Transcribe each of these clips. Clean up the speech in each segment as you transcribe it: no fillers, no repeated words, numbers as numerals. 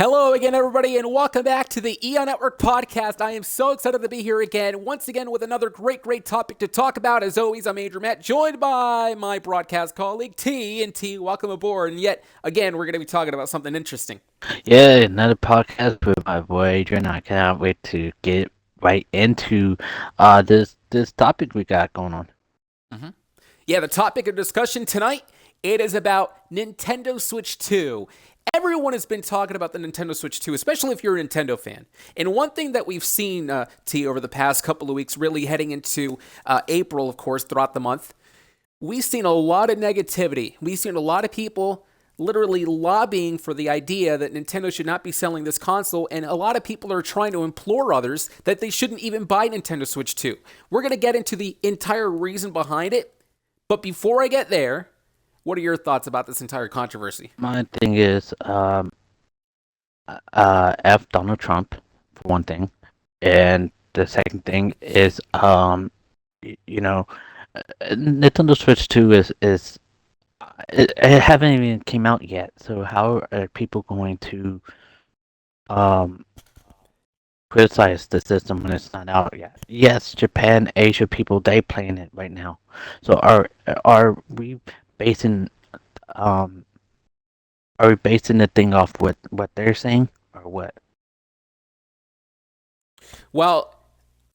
Hello again, everybody, and welcome back to the EO Network podcast. I am so excited to be here again, once again, with another great topic to talk about. As always, I'm Adrian Matt, joined by my broadcast colleague, T. And T, welcome aboard. And yet, again, we're going to be talking about something interesting. Yeah, another podcast with my boy Adrian. I cannot wait to get right into this topic we got going on. Mm-hmm. Yeah, the topic of discussion tonight, it is about Nintendo Switch 2. Everyone has been talking about the Nintendo Switch 2, especially if you're a Nintendo fan. And one thing that we've seen, T, over the past couple of weeks, really heading into April, of course, throughout the month, we've seen a lot of negativity. We've seen a lot of people literally lobbying for the idea that Nintendo should not be selling this console, and a lot of people are trying to implore others that they shouldn't even buy Nintendo Switch 2. We're going to get into the entire reason behind it, but before I get there, what are your thoughts about this entire controversy? My thing is, F Donald Trump for one thing, and the second thing is, you know, Nintendo Switch 2 is it haven't even came out yet. So how are people going to um criticize the system when it's not out yet? Yes, Japan, Asia people, they playing it right now. So are we basing um are we basing the thing off what they're saying or what? Well,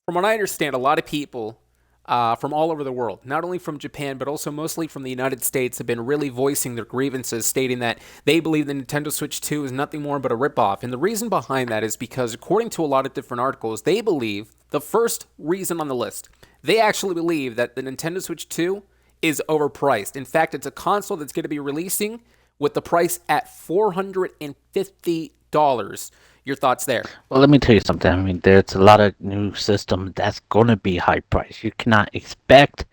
from what I understand, a lot of people from all over the world, not only from Japan, but also mostly from the United States, have been really voicing their grievances, stating that they believe the Nintendo Switch 2 is nothing more but a ripoff. And the reason behind that is because, according to a lot of different articles, they believe the first reason on the list, they actually believe that the Nintendo Switch 2 is overpriced. In fact, it's a console that's going to be releasing with the price at $450. Your thoughts there? Well, let me tell you something. I mean, there's a lot of new system that's gonna be high price. You cannot expect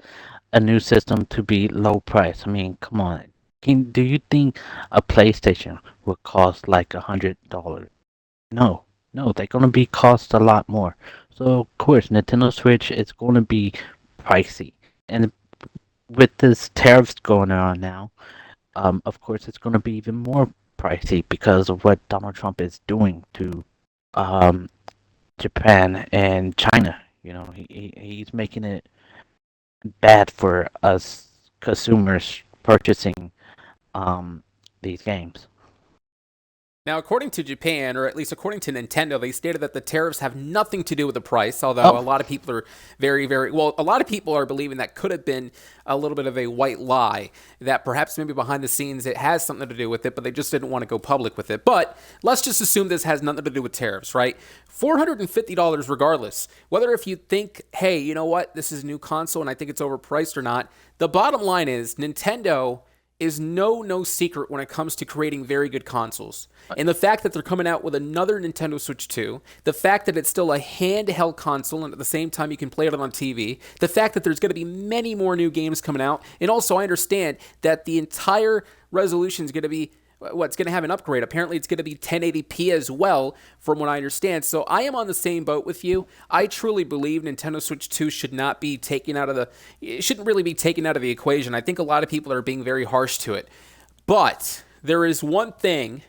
a new system to be low price. I mean, come on. Do you think a PlayStation would cost like $100? No, no, they're gonna be cost a lot more. So of course, Nintendo Switch is gonna be pricey, and with this tariffs going on now, of course it's gonna be even more pricey because of what Donald Trump is doing to um Japan and China. You know, he's making it bad for us consumers purchasing these games. Now, according to Japan, or at least according to Nintendo, they stated that the tariffs have nothing to do with the price, although Oh, a lot of people are a lot of people are believing that could have been a little bit of a white lie, that perhaps maybe behind the scenes it has something to do with it, but they just didn't want to go public with it. But let's just assume this has nothing to do with tariffs, right? $450 regardless. Whether if you think, hey, you know what, this is a new console and I think it's overpriced or not, the bottom line is Nintendo is no secret when it comes to creating very good consoles. And the fact that they're coming out with another Nintendo Switch 2, the fact that it's still a handheld console and at the same time you can play it on TV, the fact that there's going to be many more new games coming out, and also I understand that the entire resolution is going to be it's going to have an upgrade. Apparently, it's going to be 1080p as well, from what I understand. So I am on the same boat with you. I truly believe Nintendo Switch 2 should not be taken out of the. It shouldn't really be taken out of the equation. I think a lot of people are being very harsh to it. But there is one thing,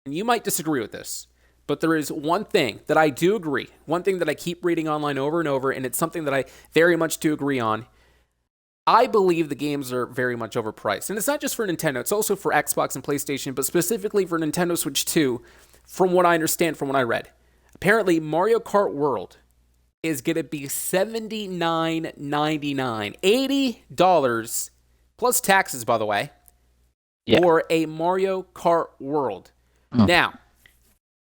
and you might disagree with this, but there is one thing that I do agree. One thing that I keep reading online over and over, and it's something that I very much do agree on. I believe the games are very much overpriced. And it's not just for Nintendo, it's also for Xbox and PlayStation, but specifically for Nintendo Switch 2, from what I understand, from what I read. Apparently, Mario Kart World is going to be $79.99, $80 plus taxes, by the way, yeah. for a Mario Kart World. Mm. Now,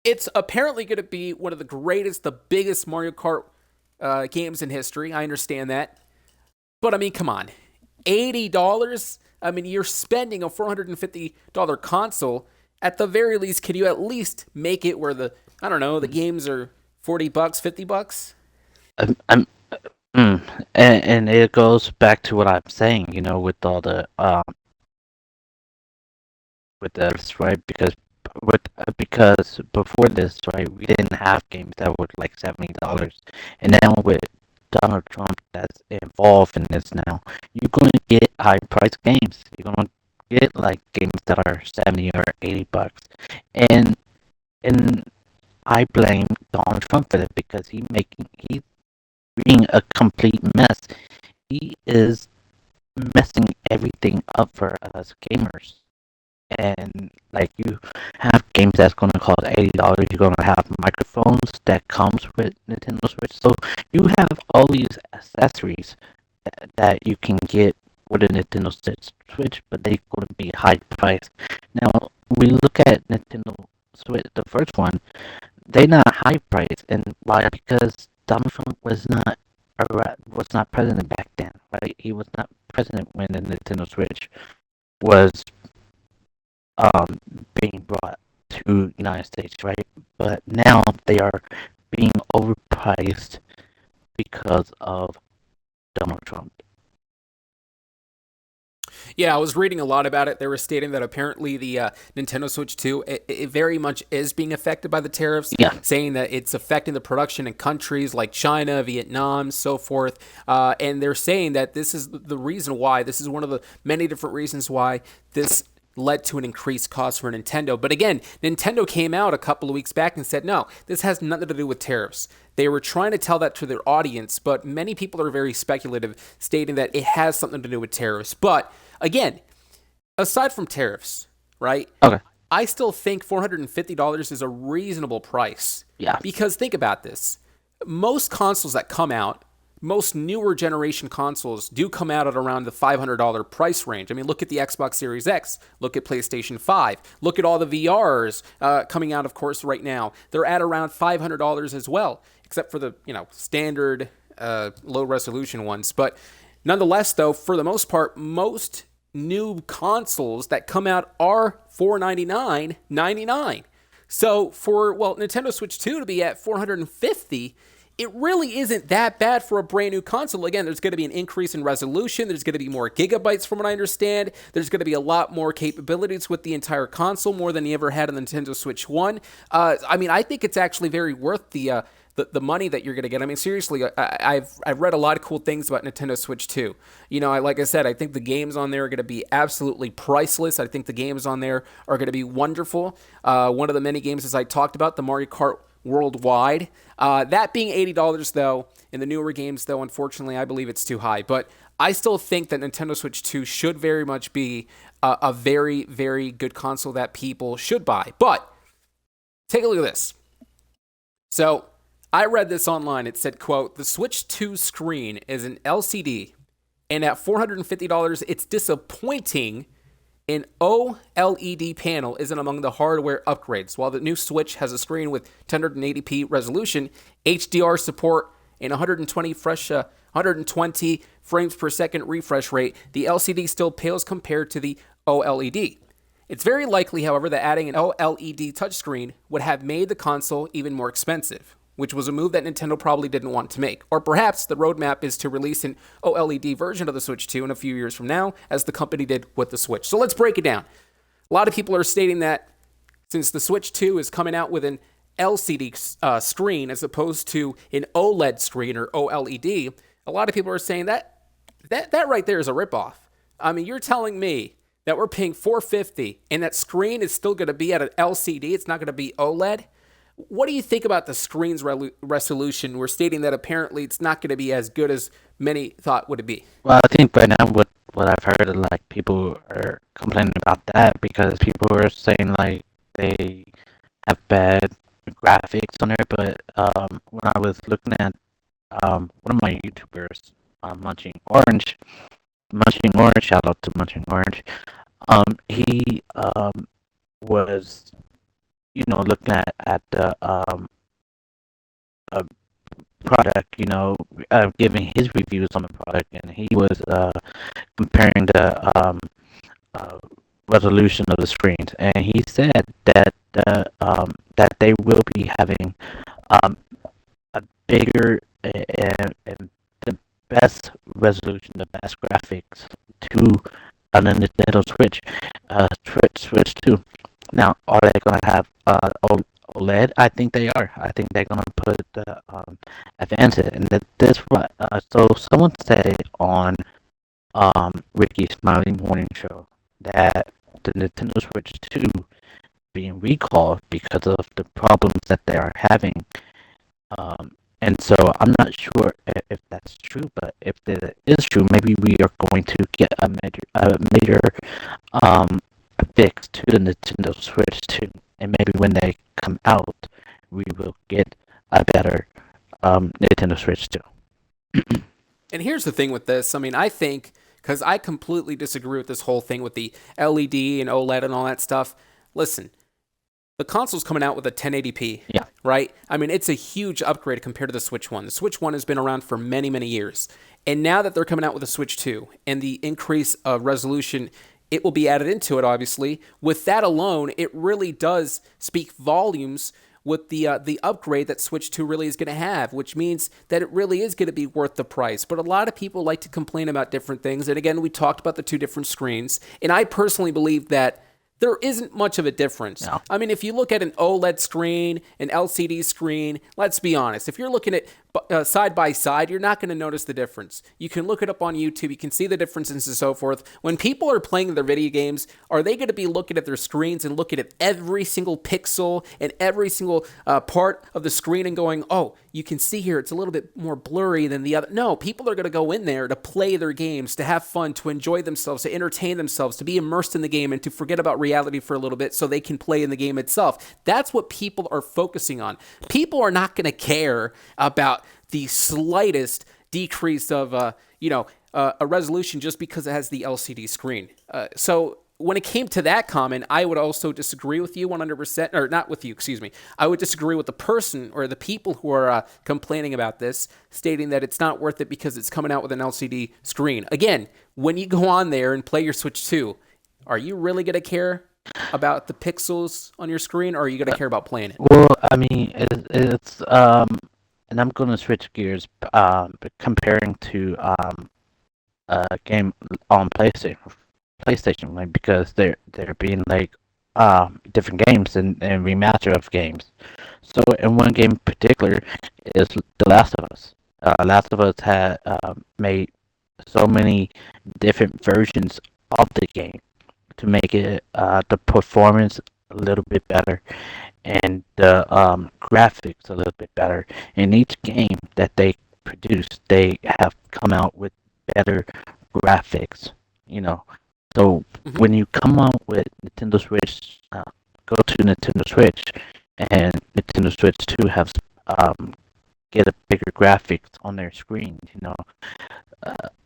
it's apparently going to be one of the greatest, the biggest Mario Kart games in history. I understand that. But I mean, come on, $80? I mean, you're spending a $450 console. At the very least, can you at least make it where I don't know, the games are $40, $50? I'm and it goes back to what I'm saying. You know, with all the with this, right? Because before this, right, we didn't have games that were like $70, and now with Donald Trump that's involved in this now, you're going to get high priced games. You're going to get like games that are 70 or $80, and and I blame Donald Trump for that because he's being a complete mess. He is messing everything up for us gamers. And like you have games that's gonna cost $80. You're gonna have microphones that comes with Nintendo Switch. So you have all these accessories that you can get with a Nintendo Switch, but they're gonna be high price. Now we look at Nintendo Switch, the first one. They not high price, and why? Because Donald Trump was not president back then, right? He was not president when the Nintendo Switch was um being brought to United States, right? But now they are being overpriced because of Donald Trump. Yeah, I was reading a lot about it. They were stating that apparently the Nintendo Switch 2, it very much is being affected by the tariffs, Yeah, saying that it's affecting the production in countries like China, Vietnam, so forth. And they're saying that this is the reason why, this is one of the many different reasons why this led to an increased cost for Nintendo. But again, Nintendo came out a couple of weeks back and said, no, this has nothing to do with tariffs. They were trying to tell that to their audience, but many people are very speculative, stating that it has something to do with tariffs. But again, aside from tariffs, right? okay, I still think $450 is a reasonable price. yeah, Because think about this. Most consoles that come out, most newer generation consoles do come out at around the $500 price range. I mean, look at the Xbox Series X, look at PlayStation 5, look at all the VRs coming out, of course, right now. They're at around $500 as well, except for the standard low resolution ones. But nonetheless, though, for the most part, most new consoles that come out are $499.99. So for Nintendo Switch 2 to be at 450, it really isn't that bad for a brand new console. Again, there's going to be an increase in resolution. There's going to be more gigabytes from what I understand. There's going to be a lot more capabilities with the entire console, more than you ever had on the Nintendo Switch 1. I mean, I think it's actually very worth the money that you're going to get. I mean, seriously, I've read a lot of cool things about Nintendo Switch 2. Like I said, I think the games on there are going to be absolutely priceless. I think the games on there are going to be wonderful. One of the many games, as I talked about, the Mario Kart Worldwide. That being $80, though, in the newer games, though, unfortunately, I believe it's too high. But I still think that Nintendo Switch 2 should very much be a very, very good console that people should buy. But take a look at this. So I read this online. It said, quote, the Switch 2 screen is an LCD, and at $450, it's disappointing. An OLED panel isn't among the hardware upgrades. While the new Switch has a screen with 1080p resolution, HDR support, and 120 frames per second refresh rate, the LCD still pales compared to the OLED. It's very likely, however, that adding an OLED touchscreen would have made the console even more expensive, which was a move that Nintendo probably didn't want to make. Or perhaps the roadmap is to release an OLED version of the Switch 2 in a few years from now, as the company did with the Switch. So let's break it down. A lot of people are stating that since the Switch 2 is coming out with an LCD screen as opposed to an OLED screen or OLED, a lot of people are saying that right there is a ripoff. I mean, you're telling me that we're paying $450 and that screen is still going to be at an LCD, it's not going to be OLED? What do you think about the screen's resolution? We're stating that apparently it's not going to be as good as many thought would it be. well, I think right now what I've heard, like people are complaining about that because people are saying like they have bad graphics on there. But when I was looking at one of my YouTubers, Munching Orange, shout out to Munching Orange. He was looking at the uh, product, giving his reviews on the product, and he was comparing the uh, resolution of the screens, and he said that that they will be having um, a bigger and the best resolution, the best graphics to on the Nintendo Switch, Switch 2. Now, are they gonna have OLED? I think they are. I think they're gonna put the advance it, and this what. So someone said on Ricky's Smiley Morning Show that the Nintendo Switch 2 being recalled because of the problems that they are having. And so I'm not sure if that's true, but if that is true, maybe we are going to get a major um, fix to the Nintendo Switch 2, and maybe when they come out, we will get a better Nintendo Switch 2. And here's the thing with this. I mean, I think because I completely disagree with this whole thing with the LED and OLED and all that stuff. Listen, the console's coming out with a 1080p, Yeah. right? I mean, it's a huge upgrade compared to the Switch 1. The Switch 1 has been around for many, many years. And now that they're coming out with the Switch 2 and the increase of resolution, it will be added into it, obviously. With that alone, it really does speak volumes with the upgrade that Switch 2 really is going to have, which means that it really is going to be worth the price. But a lot of people like to complain about different things. And again, we talked about the two different screens. And I personally believe that there isn't much of a difference. No. I mean, if you look at an OLED screen, an LCD screen, let's be honest. If you're looking at side by side, you're not going to notice the difference. You can look it up on YouTube. You can see the differences and so forth. When people are playing their video games, are they going to be looking at their screens and looking at every single pixel and every single part of the screen and going, oh, you can see here it's a little bit more blurry than the other? No, people are going to go in there to play their games, to have fun, to enjoy themselves, to entertain themselves, to be immersed in the game, and to forget about reality for a little bit so they can play in the game itself. That's what people are focusing on. People are not going to care about the slightest decrease of, a resolution just because it has the LCD screen. So when it came to that comment, I would also disagree with you 100%, or not with you, excuse me. I would disagree with the person or the people who are complaining about this, stating that it's not worth it because it's coming out with an LCD screen. Again, when you go on there and play your Switch 2, are you really going to care about the pixels on your screen, or are you going to care about playing it? Well, I mean, it's and I'm gonna switch gears, but comparing to a game on PlayStation, like because they're being like different games and remaster of games. So in one game in particular is The Last of Us. Last of Us had made so many different versions of the game to make it the performance a little bit better and the graphics a little bit better. In each game that they produce, they have come out with better graphics. You know, so Mm-hmm. when you come out with Nintendo Switch, go to Nintendo Switch, and Nintendo Switch 2 has get a bigger graphics on their screen.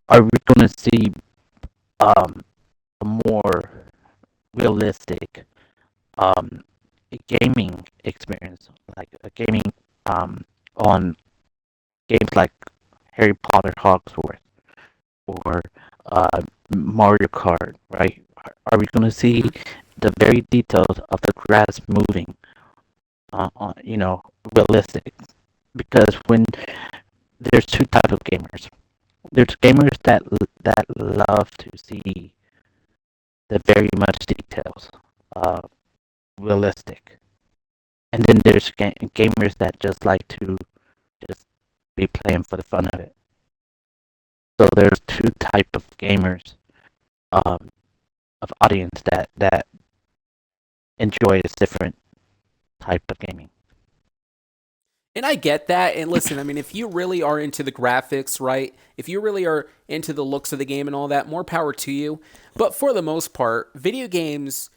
Are we going to see a more realistic um, gaming experience, like a gaming on games like Harry Potter Hogwarts or uh, Mario Kart, right? Are we going to see Mm-hmm. the very details of the grass moving, realistic? Because when there's two types of gamers. There's gamers that love to see the very much details, uh, realistic, and then there's gamers that just like to just be playing for the fun of it. So there's two type of gamers, um, of audience that enjoy this different type of gaming. And I get that. And listen, I mean, if you really are into the graphics, right? If you really are into the looks of the game and all that, more power to you. But for the most part, video games,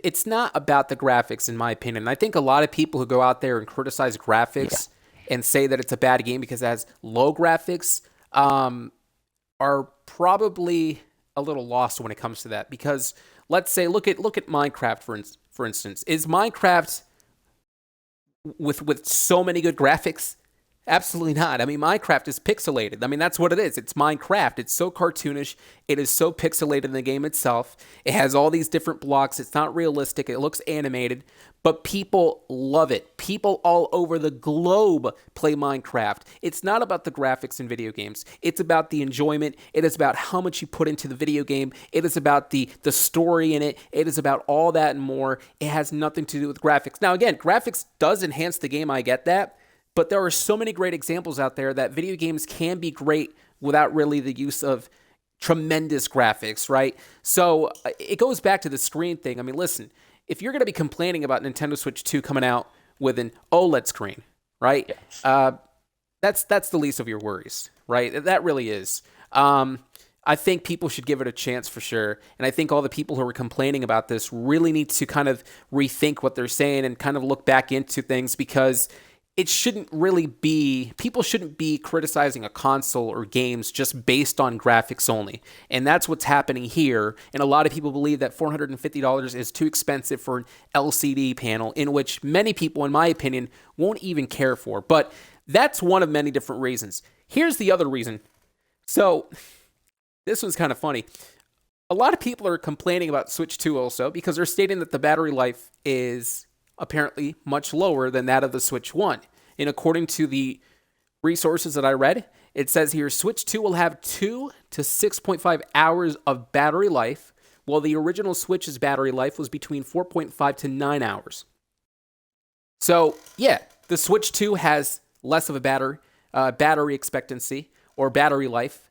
it's not about the graphics, in my opinion. I think a lot of people who go out there and criticize Yeah, graphics and say that it's a bad game because it has low graphics, are probably a little lost when it comes to that. Because let's say, look at Minecraft for instance. Is Minecraft with so many good graphics? Absolutely not. I mean, Minecraft is pixelated. I mean, that's what it is. It's Minecraft. It's so cartoonish. It is so pixelated in the game itself. It has all these different blocks. It's not realistic. It looks animated, but people love it. People all over the globe play Minecraft. It's not about the graphics in video games. It's about the enjoyment. It is about how much you put into the video game. It is about the story in it. It is about all that and more. It has nothing to do with graphics. Now, again, graphics does enhance the game. I get that. But there are so many great examples out there that video games can be great without really the use of tremendous graphics, right? So it goes back to the screen thing. I mean, listen, if you're going to be complaining about Nintendo Switch 2 coming out with an OLED screen, right? Yes. That's the least of your worries, right? That really is. I think people should give it a chance for sure. And I think all the people who are complaining about this really need to kind of rethink what they're saying and kind of look back into things, because it shouldn't really be, people shouldn't be criticizing a console or games just based on graphics only. And that's what's happening here. And a lot of people believe that $450 is too expensive for an LCD panel, in which many people, in my opinion, won't even care for. But that's one of many different reasons. Here's the other reason. So, this one's kind of funny. A lot of people are complaining about Switch 2 also because they're stating that the battery life is apparently much lower than that of the Switch 1. And according to the resources that I read, it says here Switch 2 will have 2 to 6.5 hours of battery life, while the original Switch's battery life was between 4.5 to 9 hours. So, yeah, the Switch 2 has less of a battery expectancy or battery life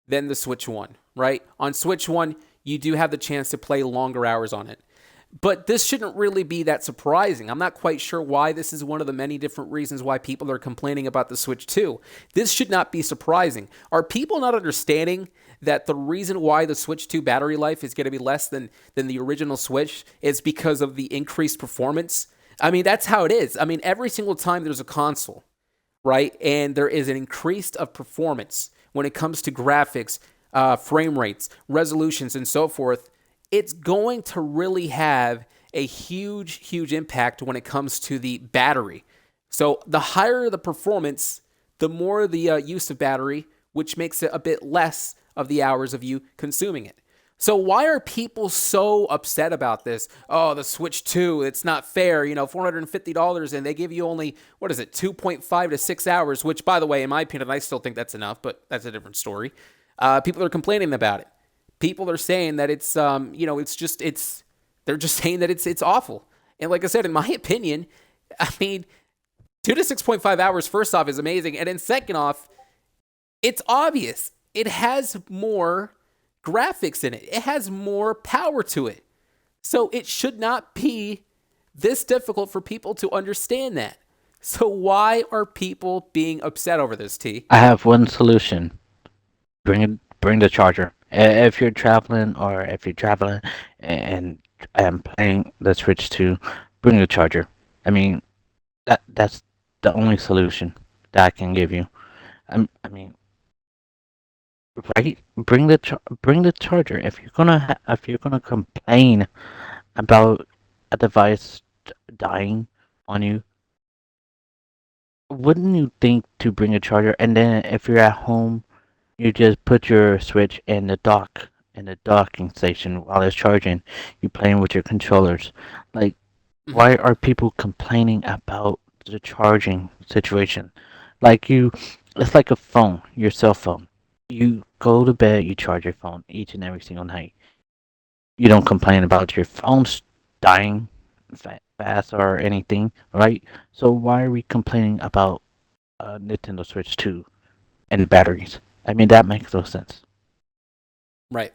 than the Switch 1, right? On Switch 1, you do have the chance to play longer hours on it. But this shouldn't really be that surprising. I'm not quite sure why this is one of the many different reasons why people are complaining about the Switch 2. This should not be surprising. Are people not understanding that the reason why the Switch 2 battery life is going to be less than the original Switch is because of the increased performance? I mean, that's how it is. I mean, every single time there's a console, right, and there is an increase of performance when it comes to graphics, frame rates, resolutions, and so forth, it's going to really have a huge, huge impact when it comes to the battery. So the higher the performance, the more the use of battery, which makes it a bit less of the hours of you consuming it. So why are people so upset about this? Oh, the Switch 2, it's not fair. You know, $450 and they give you only, 2.5 to 6 hours, which, by the way, in my opinion, I still think that's enough, but that's a different story. People are complaining about it. People are saying that it's, they're just saying that it's awful. And like I said, in my opinion, I mean, 2 to 6.5 hours, first off, is amazing. And then second off, it's obvious. It has more graphics in it. It has more power to it. So it should not be this difficult for people to understand that. So why are people being upset over this, T? I have one solution. Bring the charger. If you're traveling or if you're traveling and I'm playing the Switch 2, bring the charger. I mean, that's the only solution that I can give you. I mean, right? Bring the charger. If you're gonna complain about a device dying on you, wouldn't you think to bring a charger? And then if you're at home, you just put your Switch in the docking station while it's charging. You playing with your controllers. Like, Mm-hmm. why are people complaining about the charging situation? Like it's like a phone, your cell phone. You go to bed, you charge your phone each and every single night. You don't complain about your phone's dying fast or anything, right? So why are we complaining about Nintendo Switch 2 and batteries? I mean, that makes no sense. Right.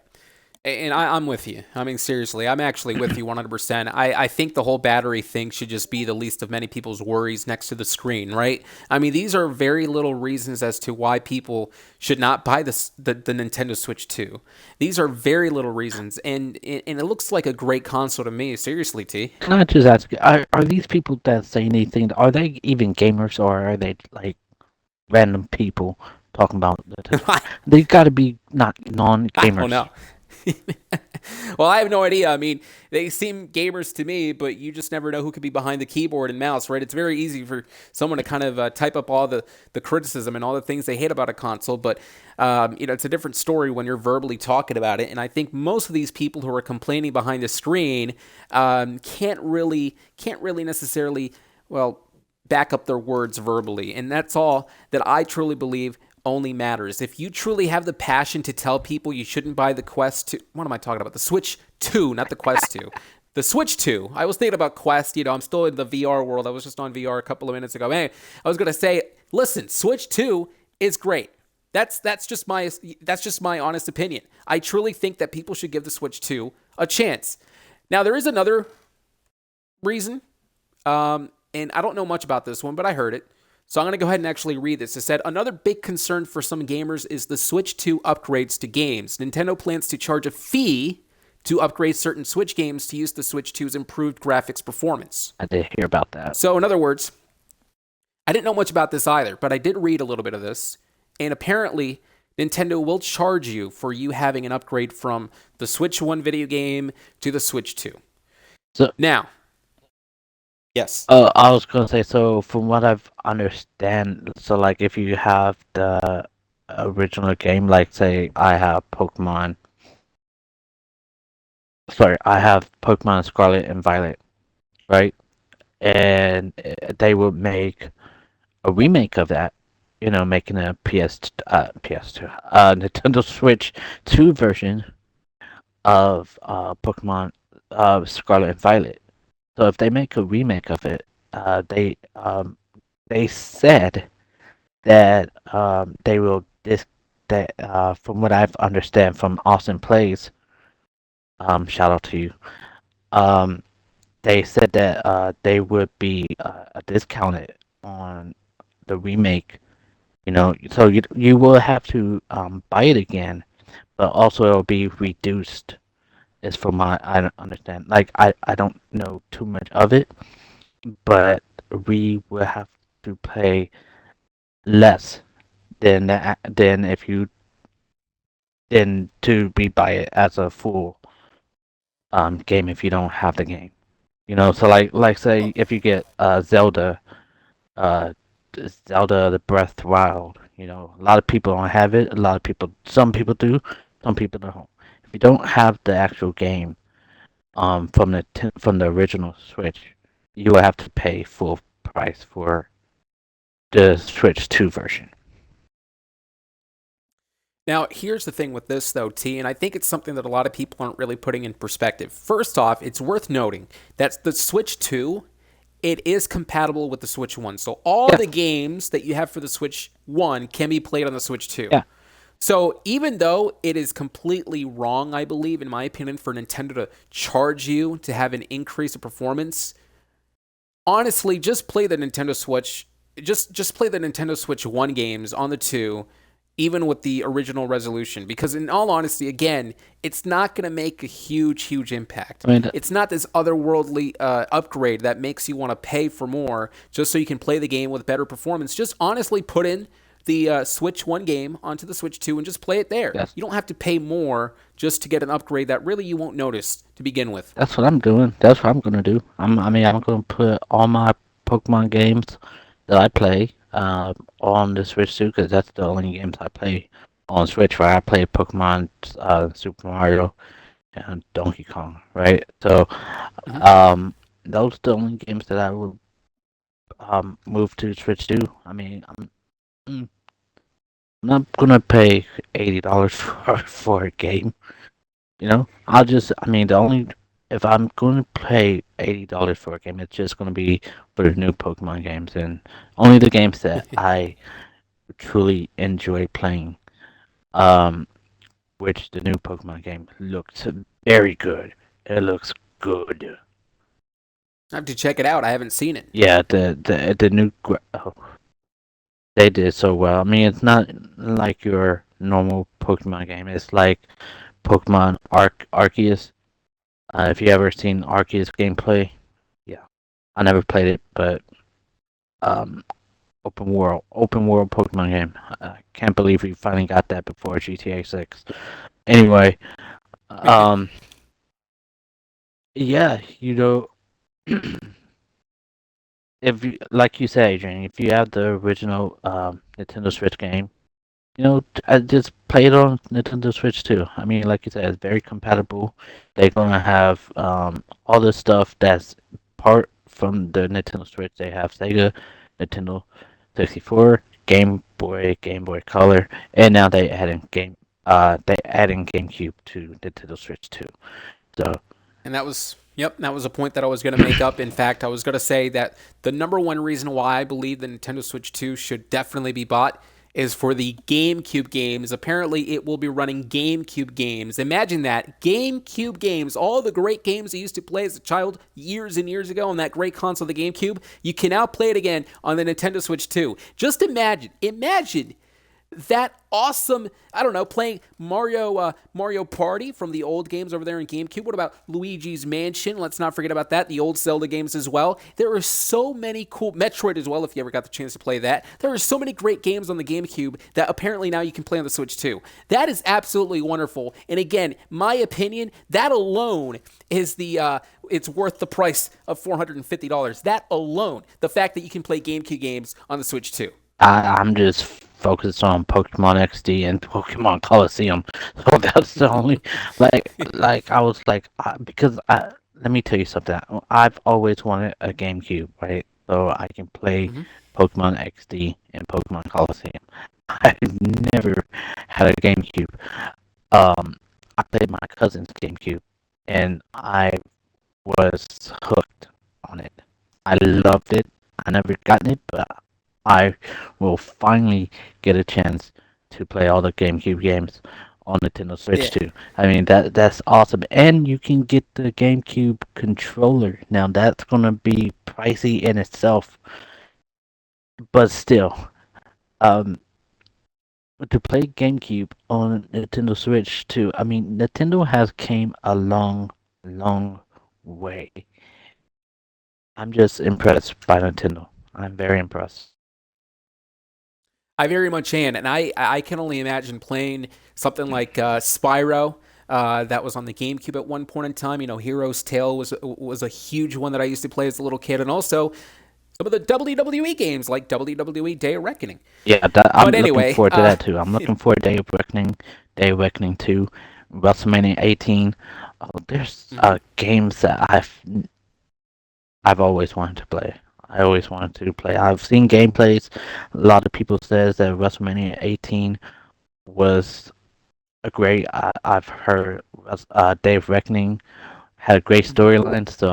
And I'm with you. I mean, seriously, I'm actually with you 100%. I think the whole battery thing should just be the least of many people's worries next to the screen, right? I mean, these are very little reasons as to why people should not buy the Nintendo Switch 2. These are very little reasons, and it looks like a great console to me. Seriously, T. Can I just ask, are these people that say anything, are they even gamers or are they like random people talking about the they gotta be not I don't non-gamers. know. Well, I have no idea. I mean, they seem gamers to me, but you just never know who could be behind the keyboard and mouse, right? It's very easy for someone to kind of type up all the criticism and all the things they hate about a console, but it's a different story when you're verbally talking about it. And I think most of these people who are complaining behind the screen can't really necessarily, well, back up their words verbally. And that's all that I truly believe only matters. If you truly have the passion to tell people you shouldn't buy the Quest 2, what am I talking about? The Switch 2, not the Quest 2. The Switch 2. I was thinking about Quest, I'm still in the VR world. I was just on VR a couple of minutes ago. Man, I was going to say, listen, Switch 2 is great. That's just my honest opinion. I truly think that people should give the Switch 2 a chance. Now, there is another reason, and I don't know much about this one, but I heard it. So I'm going to go ahead and actually read this. It said, another big concern for some gamers is the Switch 2 upgrades to games. Nintendo plans to charge a fee to upgrade certain Switch games to use the Switch 2's improved graphics performance. I did hear about that. So, in other words, I didn't know much about this either, but I did read a little bit of this. And apparently, Nintendo will charge you for you having an upgrade from the Switch 1 video game to the Switch 2. So Now, yes. I was gonna say, so from what I've understand, so like if you have the original game, like say I have Pokemon Scarlet and Violet, right? And they would make a remake of that, making a PS2, Nintendo Switch 2 version of Pokemon Scarlet and Violet. So if they make a remake of it, they said that they will this that from what I've understand from Austin Plays, shout out to you. Um, they said that they would be discounted on the remake. So you will have to buy it again, but also it'll be reduced. Is from my I don't understand. Like I don't know too much of it, but we will have to pay less than if you than to be buy it as a full game if you don't have the game. So like say Well, if you get uh Zelda the Breath Wild, a lot of people don't have it. Some people do, some people don't. If you don't have the actual game from the original Switch, you will have to pay full price for the Switch 2 version. now, here's the thing with this, though, T, and I think it's something that a lot of people aren't really putting in perspective. First off, it's worth noting that the Switch 2, it is compatible with the Switch 1. So all Yeah, the games that you have for the Switch 1 can be played on the Switch 2. yeah. So even though it is completely wrong, I believe, in my opinion, for Nintendo to charge you to have an increase of performance, honestly, just play the Nintendo Switch. Just play the Nintendo Switch 1 games on the 2, even with the original resolution. Because in all honesty, again, it's not going to make a huge impact. I mean, It's not this otherworldly upgrade that makes you want to pay for more just so you can play the game with better performance. Just honestly put in the Switch 1 game onto the Switch 2 and just play it there. yes, You don't have to pay more just to get an upgrade that really you won't notice to begin with. that's what I'm doing. That's what I'm gonna do. I'm gonna put all my Pokemon games that I play on the Switch too, because that's the only games I play on Switch. Where I play Pokemon, Super Mario, and Donkey Kong, right? So, Mhm. um, those are the only games that I would move to Switch too. Mm, I'm not gonna pay $80 for a game. The only if I'm going to pay $80 for a game, it's just going to be for the new Pokemon games and only the games that I truly enjoy playing. Um, which the new Pokemon game looks very good. It looks good. I have to check it out. I haven't seen it. Yeah, the new oh, they did so well. It's not like your normal Pokemon game. It's like Pokemon Arceus. If you ever seen Arceus gameplay, yeah, I never played it, but um, open world Pokemon game. I can't believe we finally got that before GTA 6. Anyway, um, yeah, if you, like you said, Adrian, if you have the original Nintendo Switch game, I just play it on Nintendo Switch too. Like you said, it's very compatible. They're gonna have all the stuff that's part from the Nintendo Switch. They have Sega, Nintendo 64, Game Boy Color, and now they adding GameCube to Nintendo Switch too. So And that was a point that I was going to make up. In fact, I was going to say that the number one reason why I believe the Nintendo Switch 2 should definitely be bought is for the GameCube games. Apparently, it will be running GameCube games. Imagine that. GameCube games. All the great games I used to play as a child years and years ago on that great console, the GameCube, you can now play it again on the Nintendo Switch 2. Just imagine that awesome, I don't know, playing Mario Party from the old games over there in GameCube. What about Luigi's Mansion? Let's not forget about that. The old Zelda games as well. There are so many cool, Metroid as well, if you ever got the chance to play that. There are so many great games on the GameCube that apparently now you can play on the Switch too. That is absolutely wonderful. And again, my opinion, that alone is it's worth the price of $450. That alone, the fact that you can play GameCube games on the Switch too. I'm just focused on Pokemon XD and Pokemon Coliseum, so that's the only like I was like because let me tell you something. I've always wanted a GameCube, right? So I can play Mm-hmm. Pokemon XD and Pokemon Coliseum. I've never had a GameCube. I played my cousin's GameCube, and I was hooked on it. I loved it. I never gotten it, but I will finally get a chance to play all the GameCube games on Nintendo Switch Yeah. too. I mean that's awesome, and you can get the GameCube controller. Now that's gonna be pricey in itself, but still, um, to play GameCube on Nintendo Switch too. I mean, Nintendo has came a long, long way. I'm just impressed by Nintendo. I'm very impressed. I very much am, and I can only imagine playing something like Spyro. That was on the GameCube at one point in time. You know, Hero's Tale was a huge one that I used to play as a little kid, and also some of the WWE games like WWE Day of Reckoning. Yeah, I'm But looking anyway, forward to that too. I'm looking for Day of Reckoning, Day of Reckoning 2, WrestleMania 18. Oh, there's mhm. games that I've always wanted to play. I always wanted to play. I've seen gameplays. A lot of people says that WrestleMania 18 was a great. I've heard Day of Reckoning had a great storyline. So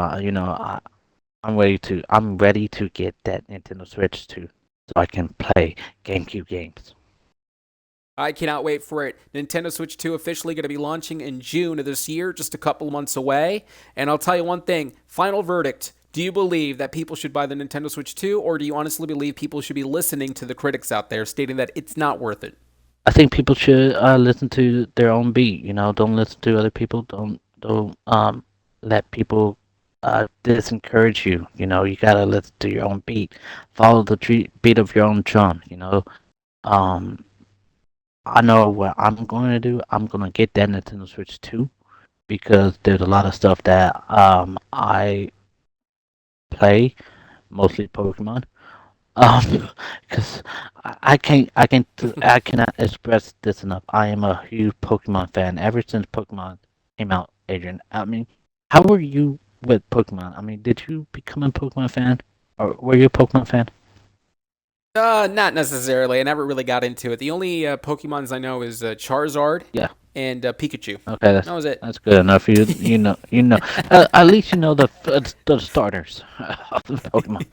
I'm ready to get that Nintendo Switch too, so I can play GameCube games. I cannot wait for it. Nintendo Switch 2 officially going to be launching in June of this year, just a couple of months away. And I'll tell you one thing, final verdict. Do you believe that people should buy the Nintendo Switch 2, or do you honestly believe people should be listening to the critics out there stating that it's not worth it? I think people should listen to their own beat. You know, don't listen to other people. Don't let people disencourage you. You know, you gotta listen to your own beat. Follow the beat of your own drum. You know, um, I know what I'm going to do. I'm going to get that Nintendo Switch 2 because there's a lot of stuff that I play, mostly Pokemon. Because I cannot express this enough. I am a huge Pokemon fan ever since Pokemon came out, Adrian. I mean, how were you with Pokemon? I mean, did you become a Pokemon fan, or were you a Pokemon fan? Not necessarily. I never really got into it. The only Pokemons I know is Charizard Yeah. and Pikachu. Okay, That was it. that's good enough. You know. At least you know the starters of the Pokemon.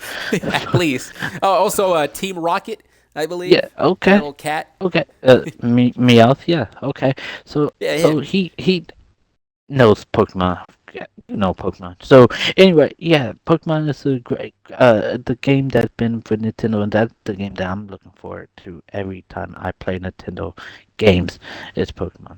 At least. Oh, also, Team Rocket, I Yeah. believe. That Okay. little cat. Okay. Meowth. Yeah. Okay. So Yeah, so him. he knows Pokemon. Yeah, you know Pokemon. So anyway, yeah, Pokemon is a great the game that's been for Nintendo, and that's the game that I'm looking forward to every time I play Nintendo games. Is Pokemon.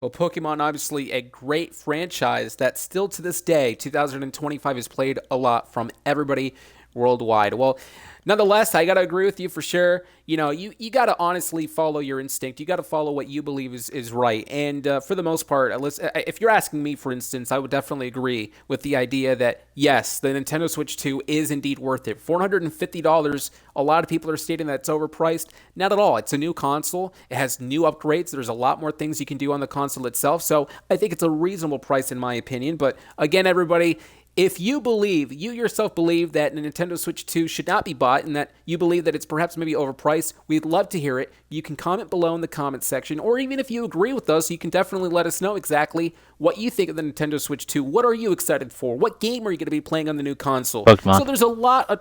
Well, Pokemon, obviously a great franchise that still to this day, 2025, is played a lot from everybody worldwide. Well, nonetheless, I got to agree with you for sure. You know, you got to honestly follow your instinct. You got to follow what you believe is right. And for the most part, if you're asking me, for instance, I would definitely agree with the idea that, yes, the Nintendo Switch 2 is indeed worth it. $450, a lot of people are stating that it's overpriced. Not at all. It's a new console. It has new upgrades. There's a lot more things you can do on the console itself. So I think it's a reasonable price in my opinion. But again, everybody, if you yourself believe that the Nintendo Switch 2 should not be bought and that you believe that it's perhaps maybe overpriced, we'd love to hear it. You can comment below in the comment section, or even if you agree with us, you can definitely let us know exactly what you think of the Nintendo Switch 2. What are you excited for? What game are you going to be playing on the new console? So Pokemon. there's a lot of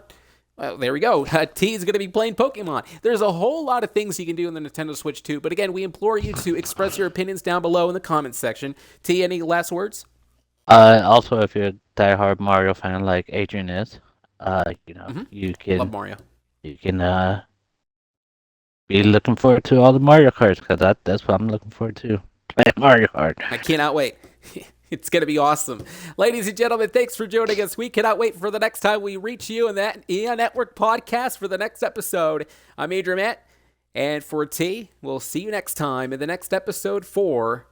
Well, there we go. T is going to be playing Pokemon. There's a whole lot of things you can do in the Nintendo Switch too. But again, we implore you to express your opinions down below in the comments section. T, any last words? Also, if you're a diehard Mario fan like Adrian is, you Love can Mario. be looking forward to all the Mario Karts because that's what I'm looking forward to. Play Mario Kart. I cannot wait. It's going to be awesome. Ladies and gentlemen, thanks for joining us. We cannot wait for the next time we reach you in that EA Network podcast for the next episode. I'm Adrian Matt, and for T, we'll see you next time in the next episode for